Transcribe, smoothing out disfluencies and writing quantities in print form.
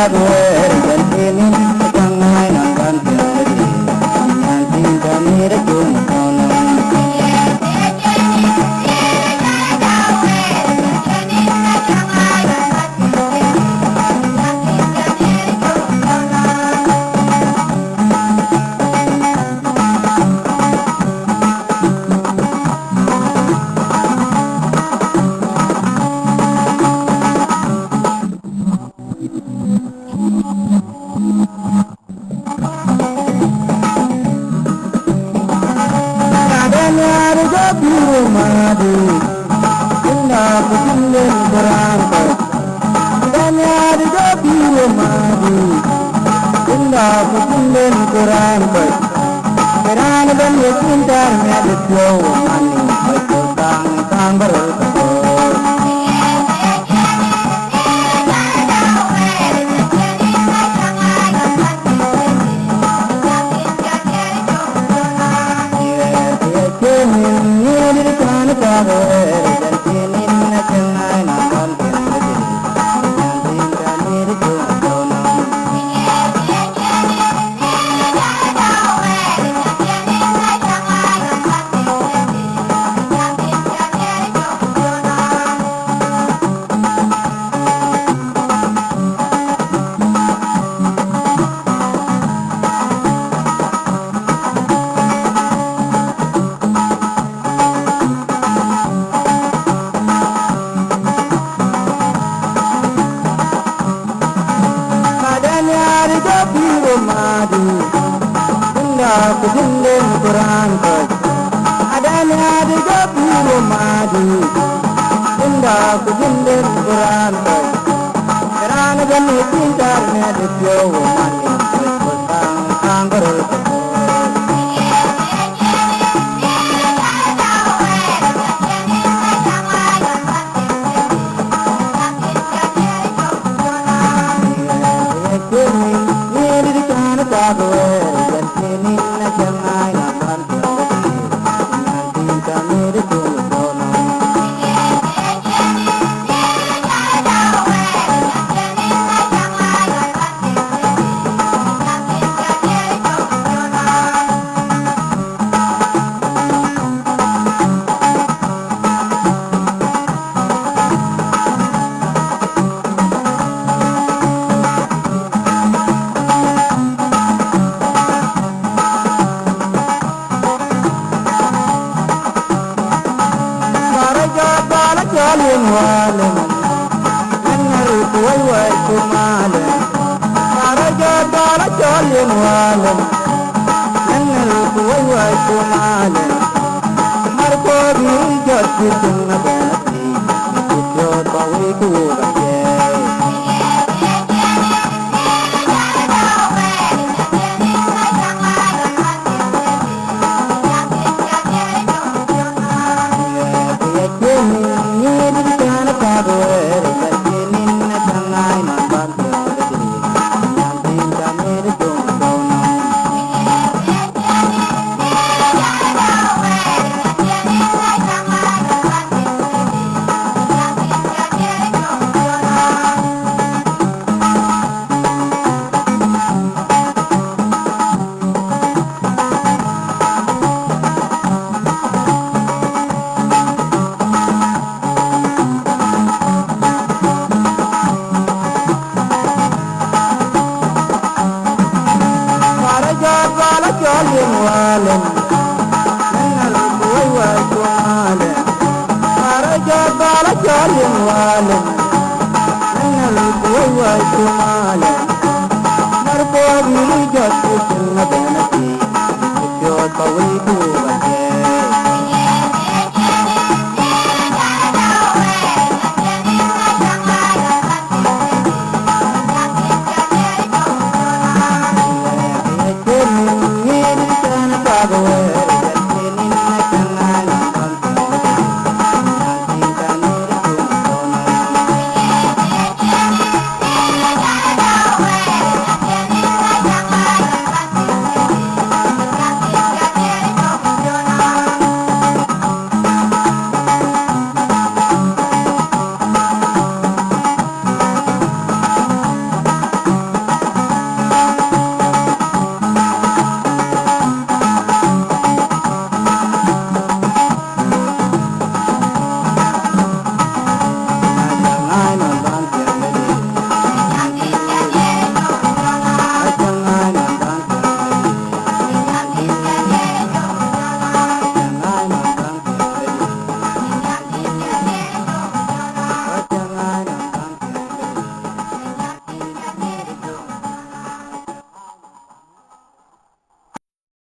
kaguer jantini kangai nakan tiari nanti kami rejung kono madu indah kucingin berangkat adanya di gapi madu indah kucingin berangkat kerana dan cinta ada jauh manis betul tang berkebun madu indah kucingin berangkat adanya di gapi madu indah kucingin berangkat kerana dan cinta ada jauh manis betul tang berkebun walim annal kuwai kumalan maraja dara jalin walim annal kuwai kumalan marko bi jati tunna bati jo bawi ku gaye walim annal kuwai kumalan maraja dara jalin walim annal kuwai kumalan